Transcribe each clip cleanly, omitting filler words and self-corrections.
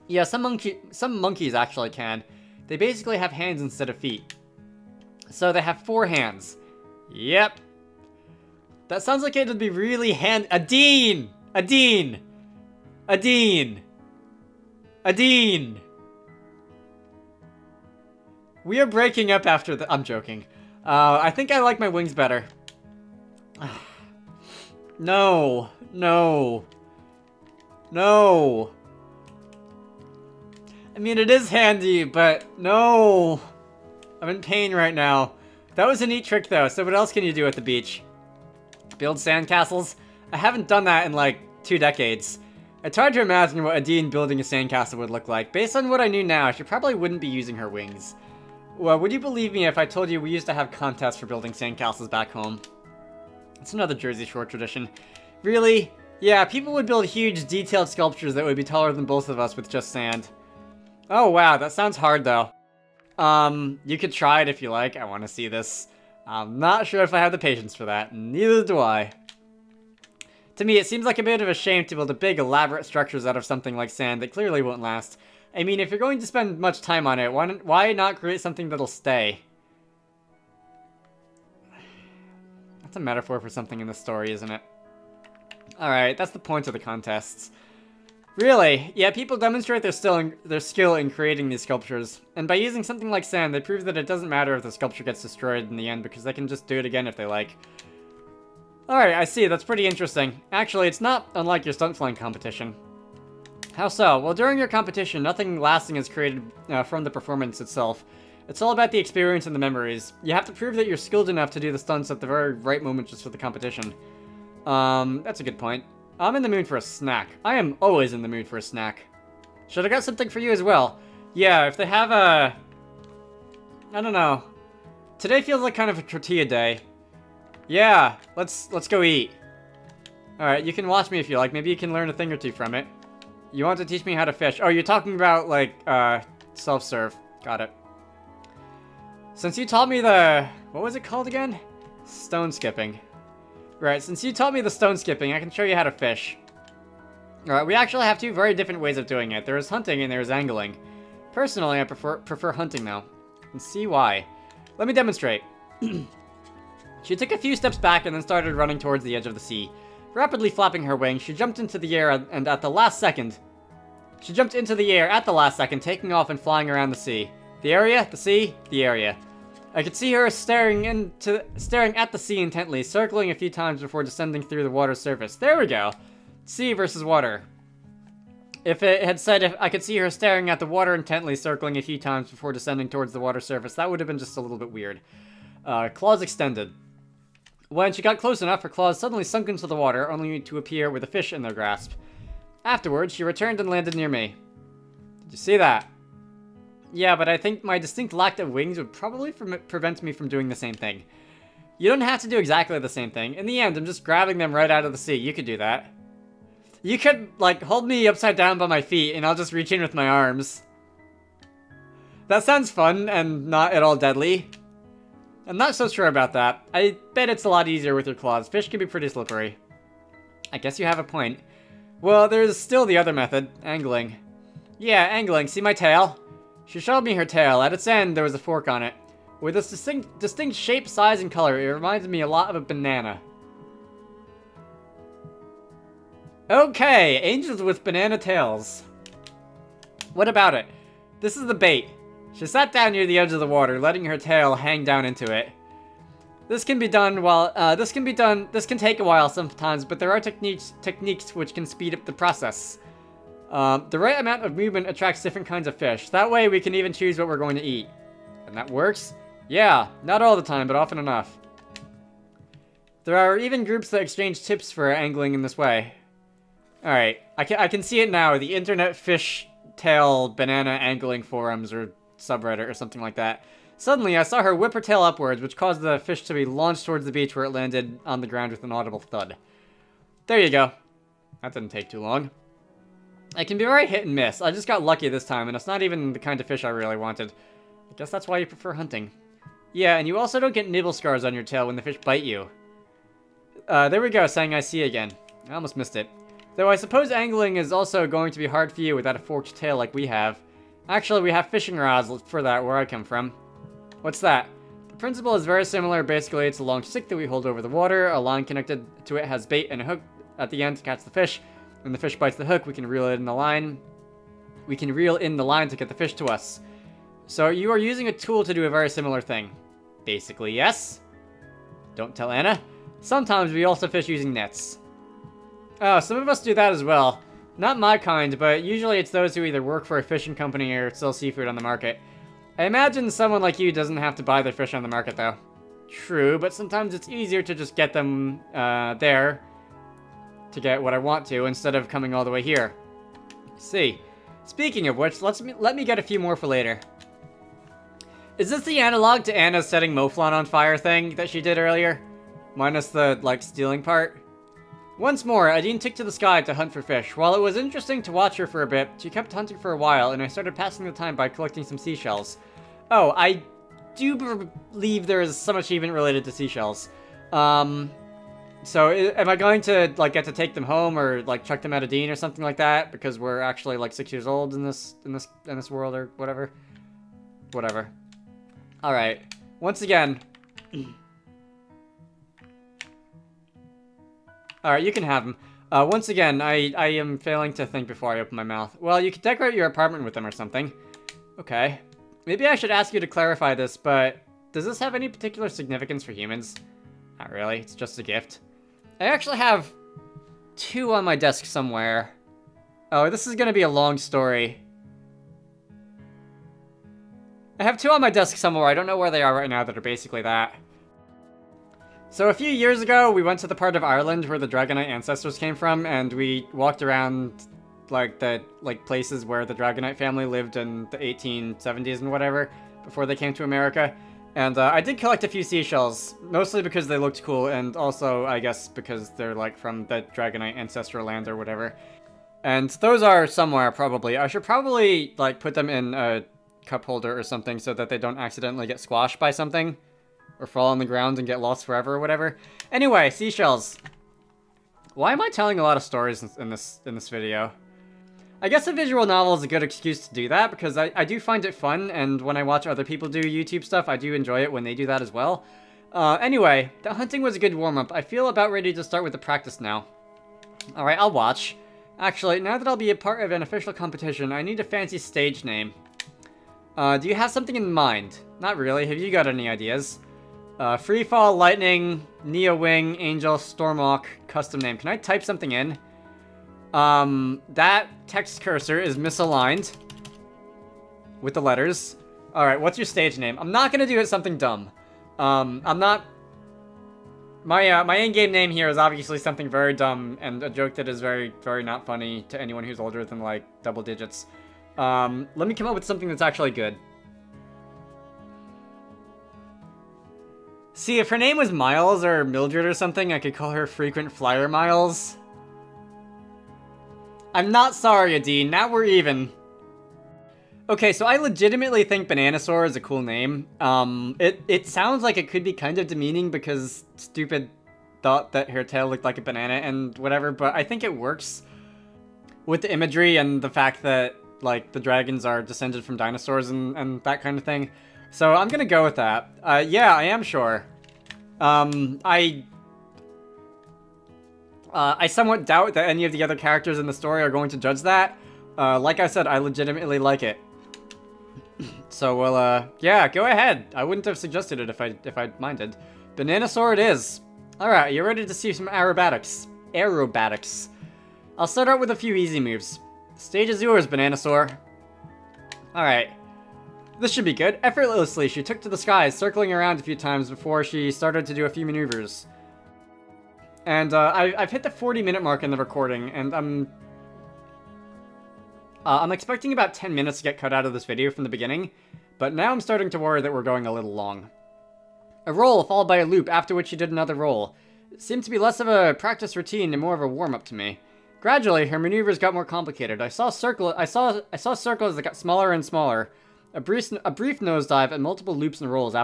Yeah, some monkeys actually can. They basically have hands instead of feet. So they have 4 hands. Yep. That sounds like it would be really Adine! Adine! Adine! Adine! We are breaking up after the- I'm joking. I think I like my wings better. No. No. No. I mean, it is handy, but no. I'm in pain right now. That was a neat trick, though. So what else can you do at the beach? Build sandcastles? I haven't done that in, like, 2 decades. I tried to imagine what Adine building a sandcastle would look like. Based on what I knew now, she probably wouldn't be using her wings. Well, would you believe me if I told you we used to have contests for building sandcastles back home? It's another Jersey Shore tradition. Really? Yeah, people would build huge, detailed sculptures that would be taller than both of us with just sand. Oh, wow, that sounds hard, though. You could try it if you like. I want to see this. I'm not sure if I have the patience for that. Neither do I. To me, it seems like a bit of a shame to build a big, elaborate structures out of something like sand that clearly won't last. I mean, if you're going to spend much time on it, why not create something that'll stay? That's a metaphor for something in the story, isn't it? Alright, that's the point of the contests. Really? Yeah, people demonstrate their skill in creating these sculptures. And by using something like sand, they prove that it doesn't matter if the sculpture gets destroyed in the end, because they can just do it again if they like. Alright, I see. That's pretty interesting. Actually, it's not unlike your stunt flying competition. How so? Well, during your competition, nothing lasting is created from the performance itself. It's all about the experience and the memories. You have to prove that you're skilled enough to do the stunts at the very right moment just for the competition. That's a good point. I'm in the mood for a snack. I am always in the mood for a snack. Should I get something for you as well? Yeah, if they have a... I don't know. Today feels like kind of a tortilla day. Yeah, let's go eat. Alright, you can watch me if you like. Maybe you can learn a thing or two from it. You want to teach me how to fish. Oh, you're talking about, like, self-serve. Got it. Since you taught me the... What was it called again? Stone skipping. Right, since you taught me the stone skipping, I can show you how to fish. Alright, we actually have 2 very different ways of doing it. There is hunting and there is angling. Personally, I prefer hunting now. And see why. Let me demonstrate. She took a few steps back and then started running towards the edge of the sea. Rapidly flapping her wings, she jumped into the air and at the last second... She jumped into the air at the last second, taking off and flying around the sea. The area, the sea, the area. I could see her staring at the sea intently, circling a few times before descending through the water's surface. There we go. Sea versus water. If it had said if I could see her staring at the water intently, circling a few times before descending towards the water surface, that would have been just a little bit weird. Claws extended. When she got close enough, her claws suddenly sunk into the water, only to appear with a fish in their grasp. Afterwards, she returned and landed near me. Did you see that? Yeah, but I think my distinct lack of wings would probably prevent me from doing the same thing. You don't have to do exactly the same thing. In the end, I'm just grabbing them right out of the sea. You could do that. You could, like, hold me upside down by my feet, and I'll just reach in with my arms. That sounds fun, and not at all deadly. I'm not so sure about that. I bet it's a lot easier with your claws. Fish can be pretty slippery. I guess you have a point. Well, there's still the other method. Angling. Yeah, angling. See my tail? She showed me her tail. At its end, there was a fork on it. With its distinct shape, size, and color, it reminded me a lot of a banana. Okay, angels with banana tails. What about it? This is the bait. She sat down near the edge of the water, letting her tail hang down into it. This can be done while, this can take a while sometimes, but there are techniques which can speed up the process. The right amount of movement attracts different kinds of fish. That way we can even choose what we're going to eat. And that works? Yeah, not all the time, but often enough. There are even groups that exchange tips for angling in this way. Alright, I can see it now. The Internet Fish Tail Banana Angling Forums or subreddit or something like that. Suddenly, I saw her whip her tail upwards, which caused the fish to be launched towards the beach where it landed on the ground with an audible thud. There you go. That didn't take too long. It can be very hit and miss. I just got lucky this time, and it's not even the kind of fish I really wanted. I guess that's why you prefer hunting. Yeah, and you also don't get nibble scars on your tail when the fish bite you. There we go, saying I see again. I almost missed it. Though I suppose angling is also going to be hard for you without a forked tail like we have. Actually, we have fishing rods for that where I come from. What's that? The principle is very similar. Basically, it's a long stick that we hold over the water. A line connected to it has bait and a hook at the end to catch the fish. When the fish bites the hook, we can reel it in the line. We can reel in the line to get the fish to us. So you are using a tool to do a very similar thing. Basically, yes. Don't tell Anna. Sometimes we also fish using nets. Oh, some of us do that as well. Not my kind, but usually it's those who either work for a fishing company or sell seafood on the market. I imagine someone like you doesn't have to buy their fish on the market, though. True, but sometimes it's easier to just get them there to get what I want to instead of coming all the way here. See. Speaking of which, let me get a few more for later. Is this the analog to Anna's setting Mouflon on fire thing that she did earlier? Minus the, like, stealing part? Once more, Adine took to the sky to hunt for fish. While it was interesting to watch her for a bit, she kept hunting for a while, and I started passing the time by collecting some seashells. Oh, I do believe there is some achievement related to seashells. So am I going to, like, get to take them home or, like, chuck them at Adine or something like that? Because we're actually, like, 6 years old in this world or whatever? Whatever. Alright. Once again... Alright, you can have them. Once again, I am failing to think before I open my mouth. Well, you could decorate your apartment with them or something. Okay. Maybe I should ask you to clarify this, but does this have any particular significance for humans? Not really, it's just a gift. I actually have 2 on my desk somewhere. Oh, this is gonna be a long story. I have 2 on my desk somewhere, I don't know where they are right now that are basically that. So a few years ago, we went to the part of Ireland where the Dragonite ancestors came from, and we walked around, like, the places where the Dragonite family lived in the 1870s and whatever, before they came to America. And I did collect a few seashells, mostly because they looked cool, and also, I guess, because they're, like, from the Dragonite ancestral land or whatever. And those are somewhere, probably. I should probably, like, put them in a cup holder or something so that they don't accidentally get squashed by something. Or fall on the ground and get lost forever or whatever. Anyway, seashells. Why am I telling a lot of stories in this video? I guess a visual novel is a good excuse to do that, because I do find it fun, and when I watch other people do YouTube stuff, I do enjoy it when they do that as well. Anyway, the hunting was a good warm-up. I feel about ready to start with the practice now. Alright, I'll watch. Actually, now that I'll be a part of an official competition, I need a fancy stage name. Do you have something in mind? Not really. Have you got any ideas? Freefall, Lightning, Neo Wing, Angel, Stormwalk, custom name. Can I type something in? That text cursor is misaligned with the letters. Alright, what's your stage name? I'm not gonna do it something dumb. I'm not... My in-game name here is obviously something very dumb and a joke that is very, very not funny to anyone who's older than, like, double digits. Let me come up with something that's actually good. See, if her name was Miles or Mildred or something, I could call her Frequent Flyer Miles. I'm not sorry, Adine. Now we're even. Okay, so I legitimately think Bananasaur is a cool name. It sounds like it could be kind of demeaning because Stupid thought that her tail looked like a banana and whatever, but I think it works with the imagery and the fact that, like, the dragons are descended from dinosaurs and that kind of thing. So I'm gonna go with that. Yeah, I am sure. I somewhat doubt that any of the other characters in the story are going to judge that. Like I said, I legitimately like it. So, well, yeah, go ahead. I wouldn't have suggested it if I'd minded. Bananasaur it is. Alright, you ready to see some aerobatics? Aerobatics. I'll start out with a few easy moves. The stage is yours, Bananasaur. Alright. This should be good. Effortlessly, she took to the skies, circling around a few times before she started to do a few maneuvers. And I've hit the 40-minute mark in the recording, and I'm expecting about 10 minutes to get cut out of this video from the beginning, but now I'm starting to worry that we're going a little long. A roll followed by a loop, after which she did another roll. It seemed to be less of a practice routine and more of a warm-up to me. Gradually, her maneuvers got more complicated. I saw circles that got smaller and smaller. A brief nosedive and multiple loops and rolls one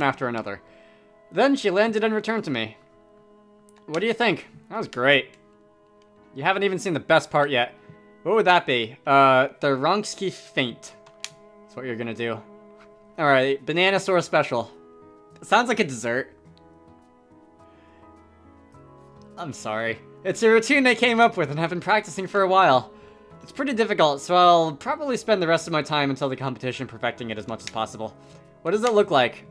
after another. Then she landed and returned to me. what do you think? That was great. You haven't even seen the best part yet. What would that be? The Ronksky Feint. That's what you're gonna do. Alright, Bananasaur special. Sounds like a dessert. I'm sorry. It's a routine I came up with and have been practicing for a while. It's pretty difficult, so I'll probably spend the rest of my time until the competition perfecting it as much as possible. What does it look like?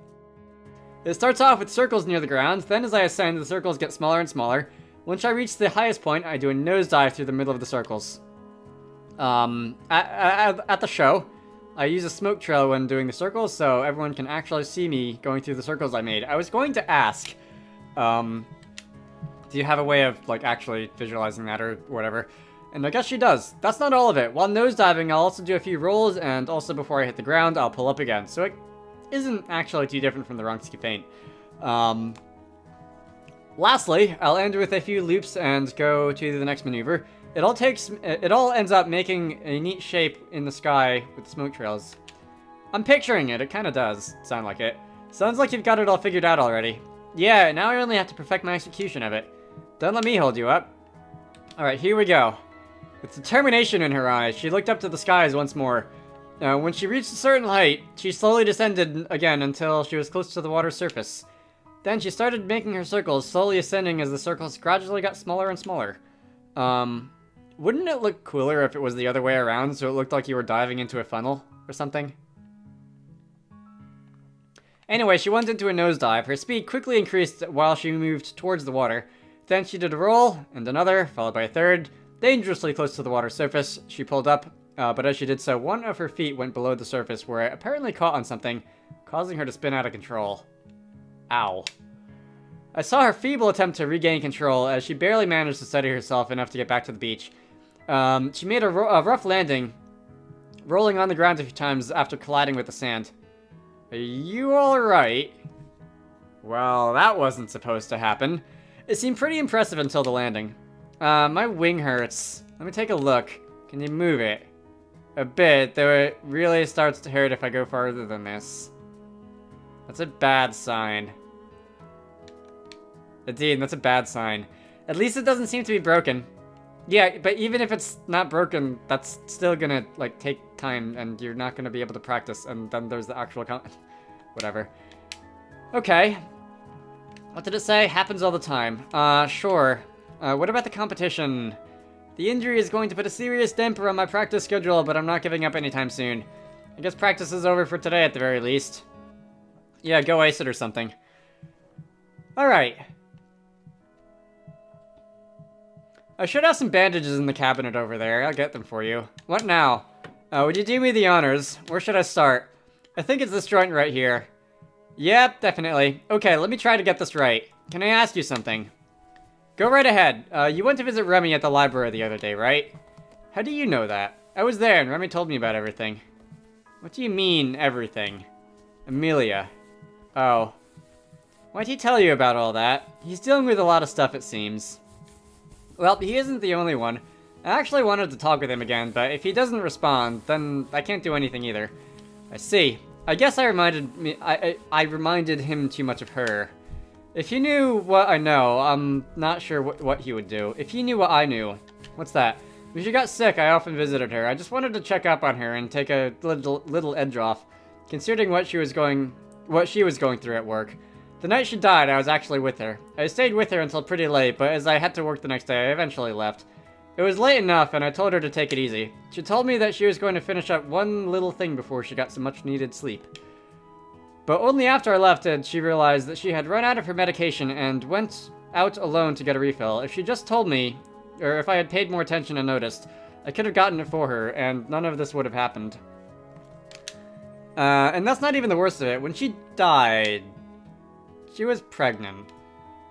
It starts off with circles near the ground, then as I ascend, the circles get smaller and smaller. Once I reach the highest point, I do a nosedive through the middle of the circles. At the show, I use a smoke trail when doing the circles, so everyone can actually see me going through the circles I made. I was going to ask, do you have a way of, like, actually visualizing that or whatever? And I guess she does. That's not all of it. While nosediving, I'll also do a few rolls, and also before I hit the ground, I'll pull up again. So it isn't actually too different from the Ronksky Feint. Lastly, I'll end with a few loops and go to the next maneuver. It all ends up making a neat shape in the sky with smoke trails. I'm picturing it. It kind of does sound like it. Sounds like you've got it all figured out already. Yeah, now I only have to perfect my execution of it. Don't let me hold you up. Alright, here we go. With determination in her eyes, she looked up to the skies once more. When she reached a certain height, she slowly descended again until she was close to the water's surface. Then she started making her circles, slowly ascending as the circles gradually got smaller and smaller. Wouldn't it look cooler if it was the other way around, so it looked like you were diving into a funnel or something? Anyway, she went into a nosedive. Her speed quickly increased while she moved towards the water. Then she did a roll, and another, followed by a third. Dangerously close to the water's surface, she pulled up, but as she did so, one of her feet went below the surface where it apparently caught on something, causing her to spin out of control. Ow. I saw her feeble attempt to regain control as she barely managed to steady herself enough to get back to the beach. She made a rough landing, rolling on the ground a few times after colliding with the sand. Are you alright? Well, that wasn't supposed to happen. It seemed pretty impressive until the landing. My wing hurts. Let me take a look. Can you move it? A bit, though it really starts to hurt if I go farther than this. That's a bad sign. Adine, that's a bad sign. At least it doesn't seem to be broken. Yeah, but even if it's not broken, that's still gonna, like, take time, and you're not gonna be able to practice, and then there's the actual whatever. Okay. What did it say? Happens all the time. Sure. What about the competition? The injury is going to put a serious damper on my practice schedule, but I'm not giving up anytime soon. I guess practice is over for today at the very least. Yeah, go ice it or something. Alright. I should have some bandages in the cabinet over there. I'll get them for you. What now? Would you do me the honors? Where should I start? I think it's this joint right here. Yep, definitely. Okay, let me try to get this right. Can I ask you something? Go right ahead. You went to visit Remy at the library the other day, right? How do you know that? I was there and Remy told me about everything. What do you mean, everything? Amelia. Oh. Why'd he tell you about all that? He's dealing with a lot of stuff, it seems. Well, he isn't the only one. I actually wanted to talk with him again, but if he doesn't respond, then I can't do anything either. I see. I guess I reminded him too much of her. If he knew what I know, I'm not sure what he would do. If he knew what I knew. What's that? When she got sick, I often visited her. I just wanted to check up on her and take a little edge off, considering what she was going through at work. The night she died, I was actually with her. I stayed with her until pretty late, but as I had to work the next day, I eventually left. It was late enough, and I told her to take it easy. She told me that she was going to finish up one little thing before she got some much-needed sleep. But only after I left did she realize that she had run out of her medication and went out alone to get a refill. If she just told me, or if I had paid more attention and noticed, I could have gotten it for her, and none of this would have happened. And that's not even the worst of it. When she died, she was pregnant.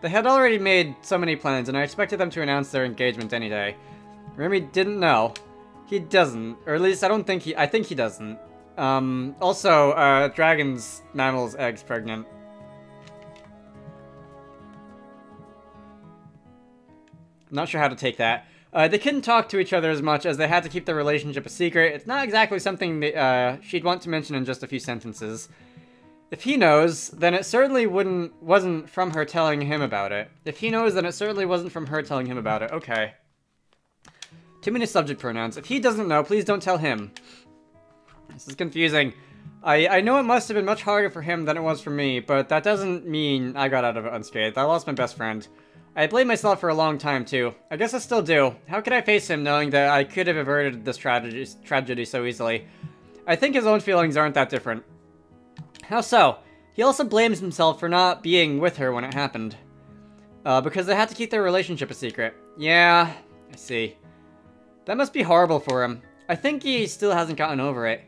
They had already made so many plans, and I expected them to announce their engagement any day. Remy didn't know. He doesn't, or at least I think he doesn't. Also, dragon's mammal's egg's pregnant. I'm not sure how to take that. They couldn't talk to each other as much as they had to keep their relationship a secret. It's not exactly something that, she'd want to mention in just a few sentences. If he knows, then it certainly wasn't from her telling him about it. If he knows, then it certainly wasn't from her telling him about it. Okay. Too many subject pronouns. If he doesn't know, please don't tell him. This is confusing. I know it must have been much harder for him than it was for me, but that doesn't mean I got out of it unscathed. I lost my best friend. I blamed myself for a long time, too. I guess I still do. How could I face him knowing that I could have averted this tragedy so easily? I think his own feelings aren't that different. How so? He also blames himself for not being with her when it happened. Because they had to keep their relationship a secret. Yeah, I see. That must be horrible for him. I think he still hasn't gotten over it.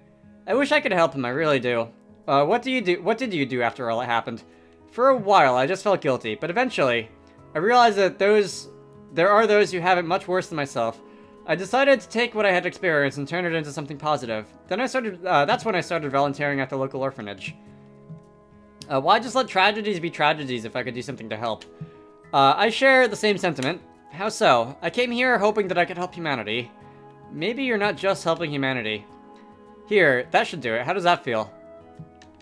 I wish I could help him, I really do. What did you do after all that happened? For a while, I just felt guilty, but eventually, I realized that there are those who have it much worse than myself. I decided to take what I had experienced and turn it into something positive. Then that's when I started volunteering at the local orphanage. Why just let tragedies be tragedies if I could do something to help? I share the same sentiment. How so? I came here hoping that I could help humanity. Maybe you're not just helping humanity. Here, that should do it. How does that feel?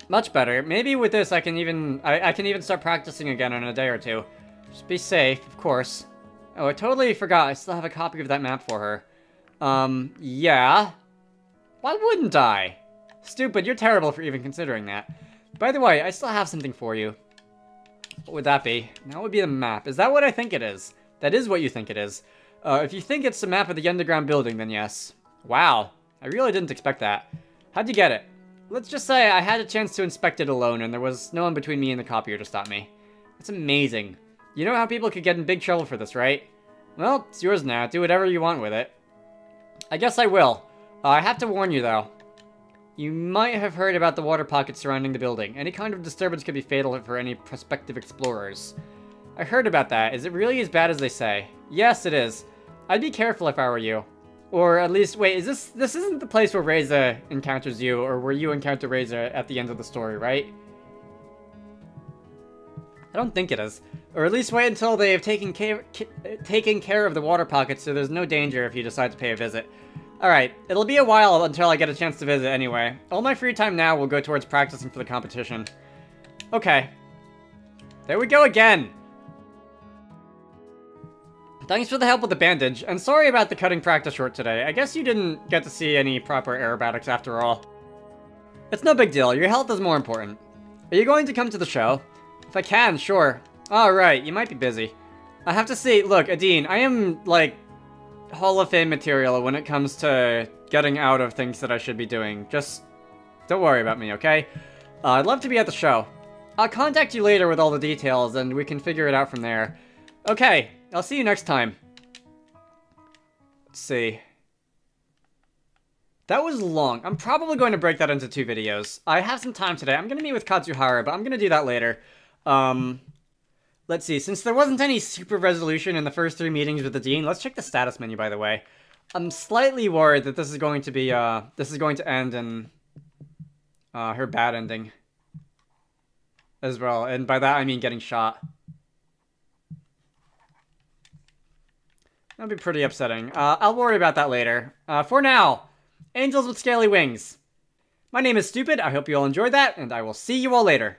Much better. Maybe with this I can even start practicing again in a day or two. Just be safe, of course. Oh, I totally forgot. I still have a copy of that map for her. Yeah. Why wouldn't I? Stupid, you're terrible for even considering that. By the way, I still have something for you. What would that be? That would be the map. Is that what I think it is? That is what you think it is. If you think it's the map of the underground building, then yes. Wow. I really didn't expect that. How'd you get it? Let's just say I had a chance to inspect it alone, and there was no one between me and the copier to stop me. That's amazing. You know how people could get in big trouble for this, right? Well, it's yours now. Do whatever you want with it. I guess I will. I have to warn you, though. You might have heard about the water pockets surrounding the building. Any kind of disturbance could be fatal for any prospective explorers. I heard about that. Is it really as bad as they say? Yes, it is. I'd be careful if I were you. Or at least, wait, this isn't the place where Reza encounters you, or where you encounter Reza at the end of the story, right? I don't think it is. Or at least wait until they have taken care of the water pockets so there's no danger if you decide to pay a visit. Alright, it'll be a while until I get a chance to visit anyway. All my free time now will go towards practicing for the competition. Okay. There we go again! Thanks for the help with the bandage, and sorry about the cutting practice short today. I guess you didn't get to see any proper aerobatics after all. It's no big deal, your health is more important. Are you going to come to the show? If I can, sure. Alright, you might be busy. I have to see, look, Adine, I am, like, Hall of Fame material when it comes to getting out of things that I should be doing. Just don't worry about me, okay? I'd love to be at the show. I'll contact you later with all the details, and we can figure it out from there. Okay, I'll see you next time. Let's see. That was long. I'm probably going to break that into 2 videos. I have some time today. I'm going to meet with Katsuhara, but I'm going to do that later. Let's see. Since there wasn't any super resolution in the first 3 meetings with the Dean, let's check the status menu, by the way. I'm slightly worried that this is going to be, this is going to end in, her bad ending. As well. And by that, I mean getting shot. That'd be pretty upsetting. I'll worry about that later. For now, angels with scaly wings. My name is Stupid. I hope you all enjoyed that, and I will see you all later.